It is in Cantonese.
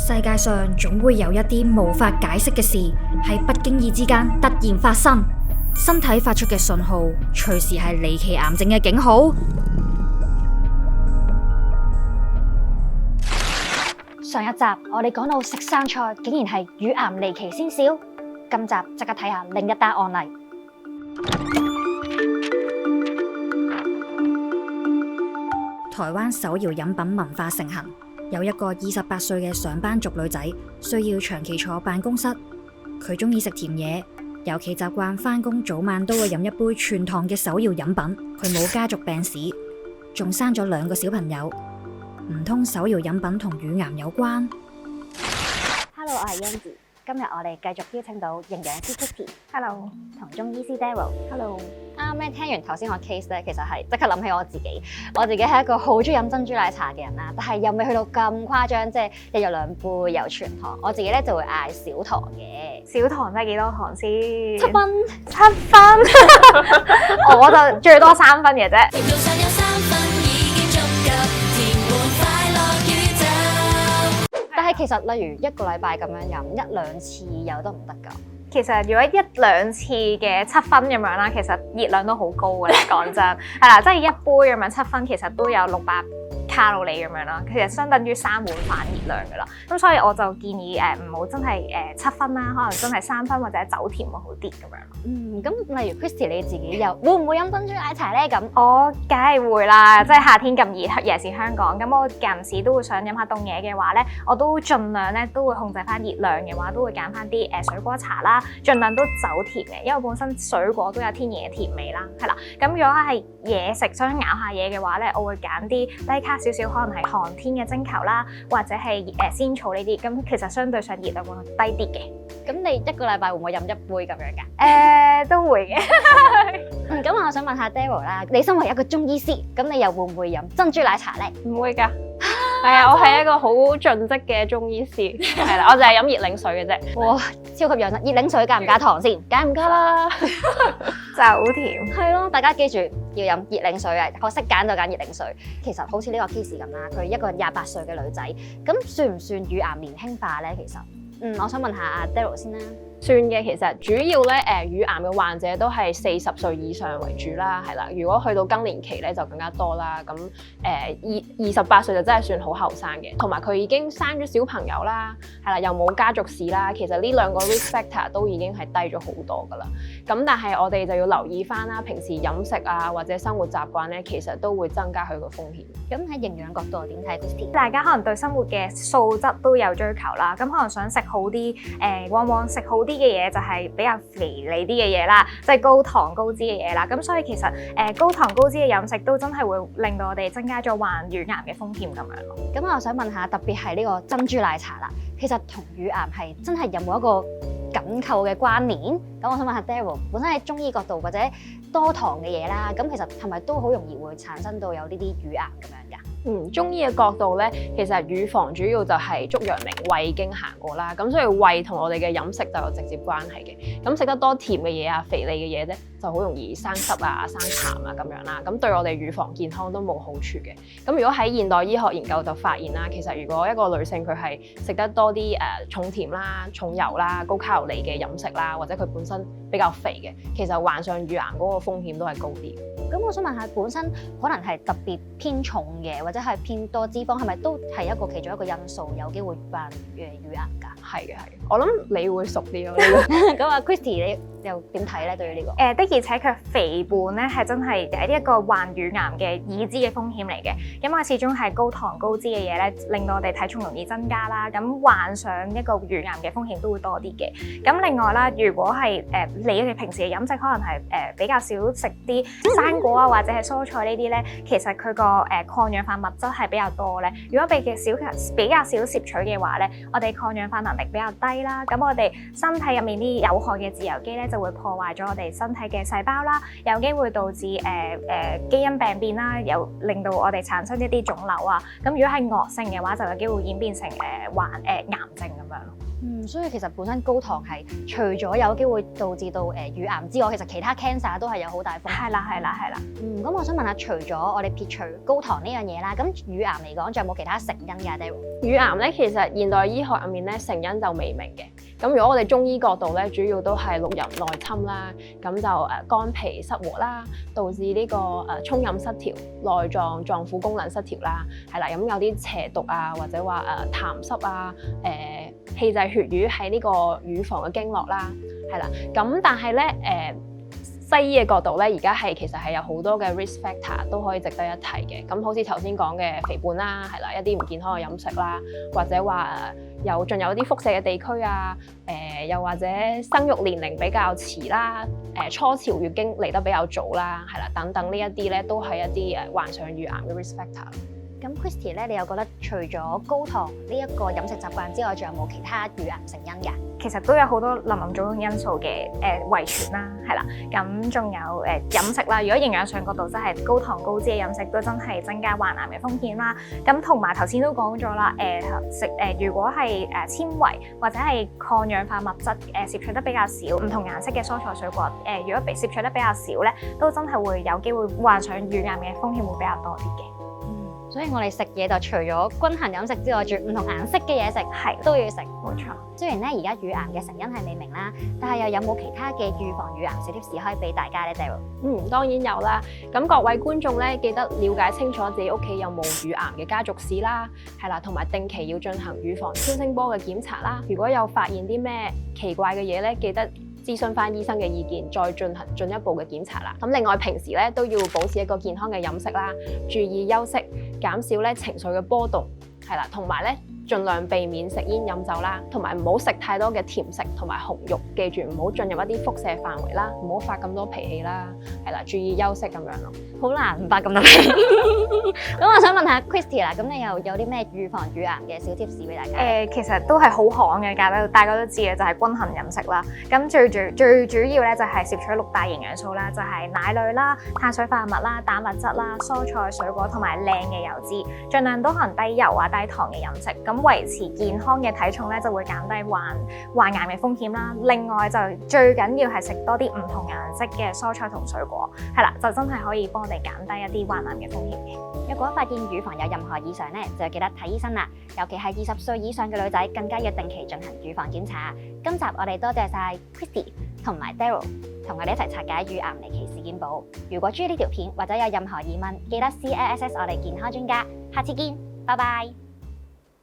世界上總會有一啲無法解釋嘅事喺不經意之間突然發生，身體發出嘅信號隨時係離奇癌症嘅警號。上一集我哋講到食生菜竟然係乳癌離奇先兆，今集即刻睇下另一單案例。台灣手搖飲品文化盛行，有一個28歲嘅上班族女仔，需要長期坐辦公室。佢中意食甜嘢，尤其習慣返工早晚都會飲一杯全糖嘅手搖飲品。佢冇家族病史，仲生咗2個小朋友。唔通手搖飲品同乳癌有關？ Hello， 我係 Yandy， 今日我哋繼續邀請到營養師 Christy。Hello， 同中醫師 Daryl。Hello。啱啱聽完頭先我 case 咧，其實係即刻諗起我自己。我自己係一個好中意飲珍珠奶茶嘅人啦，但係又未去到咁誇張，即係一日2杯有全糖。我自己咧就會嗌少糖嘅。少糖即係幾多糖先？7分。7分。我就最多3分嘅啫。但係其實例如1個禮拜咁樣飲1-2次有得唔得㗎？其實如果1-2次嘅7分咁樣啦，其實熱量都好高嘅，講真係啦，即係一杯咁樣7分，其實都有600卡路里咁樣啦，其實相等於3碗飯熱量噶啦。咁所以我就建議唔好真係7分啦，可能真係3分或者走甜會好啲咁樣。咁例如 Christy 你自己又會唔會飲珍珠奶茶咧？咁我梗係會啦，即係夏天咁熱，尤其是香港，咁我間唔時都會想飲下凍嘢嘅話咧，我都盡量咧都會控制翻熱量嘅話，都會揀翻啲水果茶啦，盡量都走甜嘅，因為本身水果都有天然嘅甜味啦，係啦。咁如果係嘢食想咬下嘢嘅話咧，我會揀啲低卡少少，可能係寒天嘅蒸球啦，或者係仙草呢啲，咁其實相對上熱量會低啲嘅。咁你1個禮拜會唔會飲1杯咁樣㗎？都會嘅。咁我想問下 Daryl 啦，你身為一個中醫師，咁你又會唔會飲珍珠奶茶咧？唔會㗎。係啊，我係一個好盡職嘅中醫師，係啦，我就係飲熱檸水嘅啫。哇，超級養生！熱檸水加唔加糖先？梗唔加啦，走甜。係咯，大家記住要飲熱檸水啊！我識揀就揀熱檸水。其實好似呢個 case 咁啦，佢一個28歲嘅女仔，咁算唔算乳癌年輕化咧？其實，我想問下阿 Daryl 先啦。算嘅，其實主要咧乳癌嘅患者都係40歲以上為主啦，係啦。如果去到更年期咧就更加多啦。咁28歲就真係算好後生嘅，同埋佢已經生咗小朋友啦，係啦，又冇家族史啦。其實呢2個 risk factor 都已經係低咗好多噶啦。咁但係我哋就要留意翻啦，平時飲食啊或者生活習慣咧，其實都會增加佢個風險。咁喺營養角度點睇 Christy？ 大家可能對生活嘅素質都有追求啦，咁可能想食好啲，往往食好啲嘅嘢就係比較肥膩啲嘅嘢啦，即係高糖高脂嘅嘢啦。咁所以其實高糖高脂嘅飲食都真係會令到我哋增加咗患乳癌嘅風險咁樣咯。咁我想問下，特別係呢個珍珠奶茶啦，其實同乳癌係真係有冇一個緊扣嘅關聯？咁我想問下 Daryl， 本身喺中醫角度或者多糖嘅嘢啦，咁其實係咪都好容易會產生到有呢啲乳癌咁樣㗎？中醫嘅角度咧，其實乳房主要就係足陽明胃經行過啦，咁所以胃同我哋嘅飲食就有直接關係嘅。咁食得多甜嘅嘢啊、肥膩嘅嘢咧，就好容易生濕啊、生痰啊咁樣啦。咁對我哋乳房健康都冇好處嘅。咁如果喺現代醫學研究就發現啦，其實如果一個女性佢係食得多啲重甜啦、重油啦、高卡路里嘅飲食啦，或者佢本身比較肥嘅，其實患上乳癌嗰個風險都係高啲。咁我想問下，本身可能係特別偏重嘅，或者係偏多脂肪，係咪都係一個其中一個因素，有機會患乳癌㗎？係嘅，我諗你會熟啲咯。咁啊，Christy 你又點睇咧？對於呢個？的而且確肥胖咧係真係一個患乳癌嘅已知嘅風險嚟嘅，因為始終係高糖高脂嘅嘢咧，令到我哋體重容易增加啦，咁患上一個乳癌嘅風險都會多啲嘅。咁另外啦，如果係你哋平時嘅飲食可能係比較少食啲生果啊或者係蔬菜呢啲咧，其實佢個抗氧化物質係比較多咧。如果比較少攝取嘅話咧，我哋抗氧化能力比較低啦，咁我哋身體入面啲有害嘅自由基咧就會破壞咗我哋身體嘅嘅細胞啦，有機會導致基因病變啦，又令到我哋產生一啲腫瘤啊。咁如果係惡性嘅話，就有機會演變成癌症咁樣咯。所以其實本身高糖係除咗有機會導致到乳癌之外，其實其他 cancer 都係有好大風險。係啦。咁我想問下，除咗我哋撇除高糖呢樣嘢啦，咁乳癌嚟講，仲有冇其他成因㗎 Daryl？乳癌咧，其實現代醫學入面咧成因就未明嘅。咁如果我哋中醫角度咧，主要都係六淫內侵啦，咁就肝脾失和啦，導致呢個沖飲失調、內臟臟腑功能失調啦，係啦，咁有啲邪毒啊，或者話痰濕啊，氣滯血瘀喺呢個乳房嘅經絡啦，係啦，咁但係咧西醫嘅角度咧，而家其實係有好多嘅 risk factor 都可以值得一提嘅。咁好似頭先講嘅肥胖啦，係啦，一啲唔健康嘅飲食啦，或者話仲有啲輻射嘅地區啊，又或者生育年齡比較遲啦，初潮月經嚟得比較早啦，係啦，等等呢一啲咧都係一啲患上乳癌嘅 risk factor。咁 Christy 咧，你又覺得除咗高糖呢一個飲食習慣之外，仲有冇其他乳癌成因㗎？其實都有好多林林總總因素嘅遺傳啦，係啦，咁仲有飲食啦。如果營養上角度，真係高糖高脂嘅飲食都真係增加患癌嘅風險啦。咁同埋頭先都講咗啦，如果係纖維或者係抗氧化物質攝取得比較少，唔同顏色嘅蔬菜水果如果被攝取得比較少咧，都真係會有機會患上乳癌嘅風險會比較多啲嘅。所以我哋食嘢就除咗均衡飲食之外，仲唔同顏色嘅嘢食都要食。冇錯。雖然咧而家乳癌嘅成因係未明啦，但係又有冇其他嘅預防乳癌小貼士可以俾大家咧 Daryl？當然有啦。咁各位觀眾咧，記得了解清楚自己屋企有冇乳癌嘅家族史啦，係啦，同埋定期要進行乳房超聲波嘅檢查啦。如果有發現啲咩奇怪嘅嘢咧，記得諮詢翻醫生嘅意見，再進行進一步嘅檢查啦。咁另外平時咧都要保持一個健康嘅飲食啦，注意休息，減少咧情緒嘅波動，係啦，同埋咧盡量避免食煙飲酒啦，同埋唔好食太多嘅甜食同埋紅肉，記住唔好進入一啲輻射範圍啦，唔好發咁多脾氣啦，係啦，注意休息咁樣咯。好難唔發咁多脾氣。咁我想問下 Christy 啦，咁你又有啲咩預防乳癌嘅小貼士俾大家？其實都係好行嘅，大家都知嘅就係均衡飲食啦。咁最主要咧就係攝取6大營養素啦，就係奶類啦、碳水化合物啦、蛋白質啦、蔬菜水果同埋靚嘅油脂，盡量都可能低油啊、低糖嘅飲食。咁維持健康嘅體重咧，就會減低患癌嘅風險啦。另外就最緊要係食多啲唔同顏色嘅蔬菜同水果，係啦，就真係可以幫我哋減低一啲患癌嘅風險嘅。如果發現乳房有任何異常咧，就記得睇醫生啦。尤其係20歲以上嘅女仔，更加要定期進行乳房檢查。今集我哋多謝晒 Christy 同埋 Daryl 同我哋一齊拆解乳癌離奇事件簿。如果中意呢條片或者有任何疑問，記得 CLSS 我哋健康專家。下次見，拜拜。